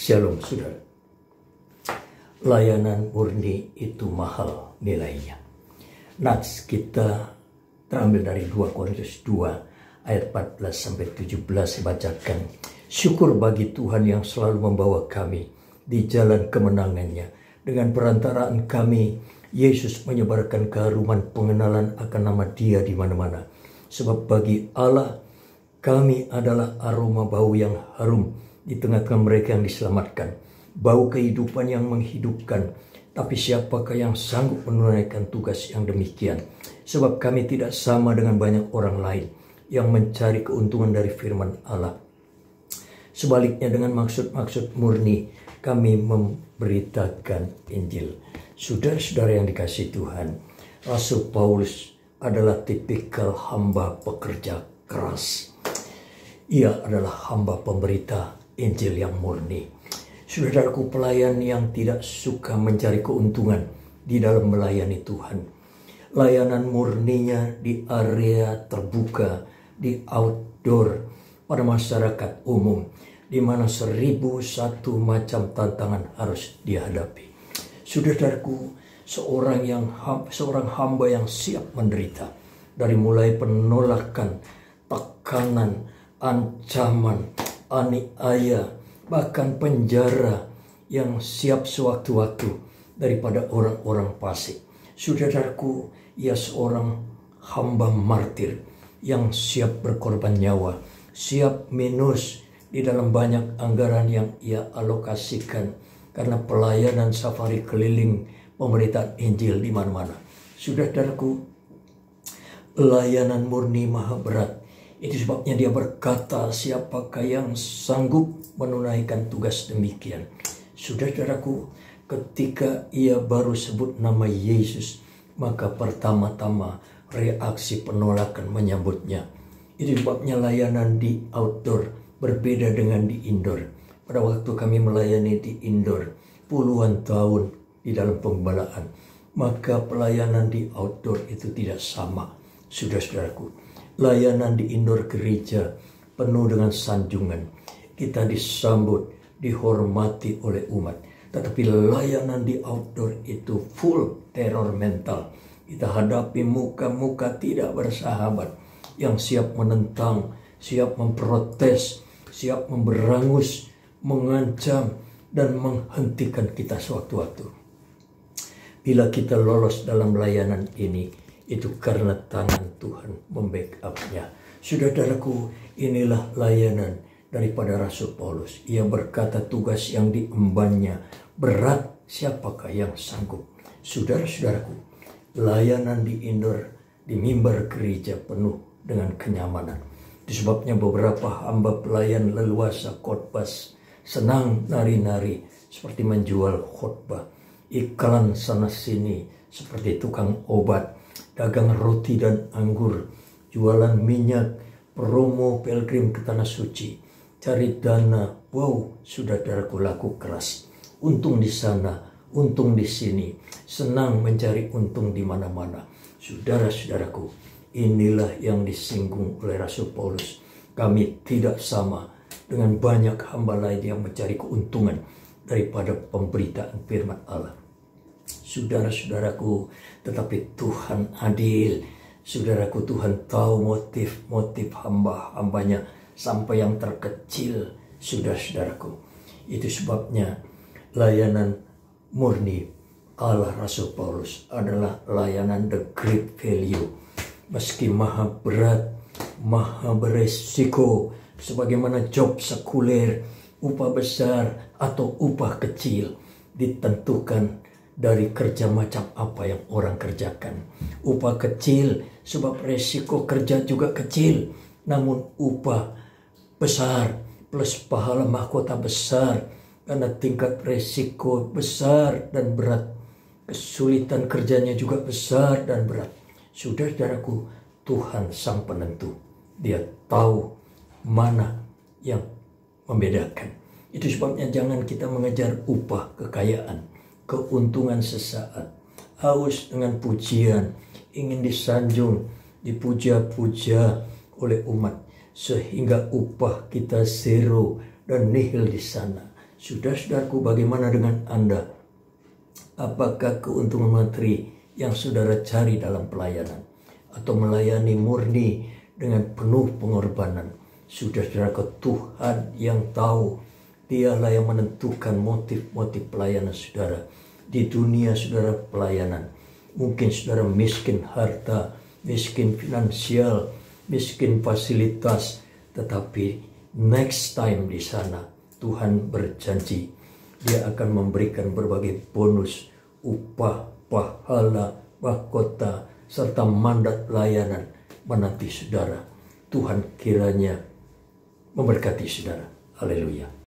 Shalom saudara. Layanan murni itu mahal nilainya. Nats kita terambil dari 2 Korintus 2 ayat 14-17 dibacakan. Syukur bagi Tuhan yang selalu membawa kami di jalan kemenangannya. Dengan perantaraan kami, Yesus menyebarkan keharuman pengenalan akan nama Dia di mana-mana. Sebab bagi Allah, kami adalah aroma bau yang harum di tengah-tengah mereka yang diselamatkan. Bau kehidupan yang menghidupkan. Tapi siapakah yang sanggup menunaikan tugas yang demikian? Sebab kami tidak sama dengan banyak orang lain yang mencari keuntungan dari firman Allah. Sebaliknya dengan maksud-maksud murni kami memberitakan Injil. Saudara-saudara yang dikasihi Tuhan, Rasul Paulus adalah tipikal hamba pekerja keras. Ia adalah hamba pemberita Injil yang murni. Saudaraku, pelayan yang tidak suka mencari keuntungan di dalam melayani Tuhan. Layanan murninya di area terbuka, di outdoor, pada masyarakat umum, di mana 1001 macam tantangan harus dihadapi. Saudaraku, seorang hamba yang siap menderita, dari mulai penolakan, tekanan, ancaman, aniaya, bahkan penjara yang siap sewaktu-waktu daripada orang-orang fasik. Saudaraku, ia seorang hamba martir yang siap berkorban nyawa, siap minus di dalam banyak anggaran yang ia alokasikan karena pelayanan safari keliling pemberitaan Injil di mana-mana. Saudaraku, layanan murni maha berat. Itu sebabnya dia berkata, siapakah yang sanggup menunaikan tugas demikian? Saudaraku, ketika ia baru sebut nama Yesus, maka pertama-tama reaksi penolakan menyambutnya. Itu sebabnya layanan di outdoor berbeda dengan di indoor. Pada waktu kami melayani di indoor puluhan tahun di dalam pembelaan, maka pelayanan di outdoor itu tidak sama. Saudara-saudaraku, layanan di indoor gereja penuh dengan sanjungan. Kita disambut, dihormati oleh umat. Tetapi layanan di outdoor itu full teror mental. Kita hadapi muka-muka tidak bersahabat yang siap menentang, siap memprotes, siap memberangus, mengancam, dan menghentikan kita sewaktu-waktu. Bila kita lolos dalam layanan ini, itu karena tangan Tuhan membackup-nya. Saudaraku, inilah layanan daripada Rasul Paulus. Ia berkata tugas yang diembannya berat, siapakah yang sanggup? Saudara-saudaraku, layanan di indoor, di mimbar gereja penuh dengan kenyamanan. Itu sebabnya beberapa hamba pelayan leluasa khotbah senang nari-nari seperti menjual khotbah. Iklan sana-sini seperti tukang obat, dagang roti dan anggur, jualan minyak, promo pilgrim ke tanah suci, cari dana. Wow, saudaraku, laku keras. Untung di sana, untung di sini, senang mencari untung di mana-mana. Saudara-saudaraku, inilah yang disinggung oleh Rasul Paulus. Kami tidak sama dengan banyak hamba lain yang mencari keuntungan daripada pemberitaan firman Allah. Saudara-saudaraku, tetapi Tuhan adil. Saudaraku, Tuhan tahu motif-motif hamba-hambanya sampai yang terkecil. Saudara-saudaraku, itu sebabnya layanan murni Allah Rasul Paulus adalah layanan the great value. Meski maha berat, maha beresiko, sebagaimana job sekuler, upah besar atau upah kecil, ditentukan dari kerja macam apa yang orang kerjakan. Upah kecil sebab resiko kerja juga kecil, namun upah besar plus pahala mahkota besar karena tingkat resiko besar dan berat. Kesulitan kerjanya juga besar dan berat. Saudara-saudaraku, Tuhan sang penentu. Dia tahu mana yang membedakan. Itu sebabnya jangan kita mengejar upah kekayaan, keuntungan sesaat, haus dengan pujian, ingin disanjung, dipuja-puja oleh umat, sehingga upah kita zero dan nihil di sana. Saudara-saudaraku, bagaimana dengan Anda? Apakah keuntungan materi yang saudara cari dalam pelayanan? Atau melayani murni dengan penuh pengorbanan? Saudara-saudaraku, Tuhan yang tahu, Dialah yang menentukan motif-motif pelayanan saudara. Di dunia saudara pelayanan, mungkin saudara miskin harta, miskin finansial, miskin fasilitas, tetapi next time di sana Tuhan berjanji Dia akan memberikan berbagai bonus, upah, pahala, mahkota, serta mandat pelayanan menanti saudara. Tuhan kiranya memberkati saudara. Haleluya.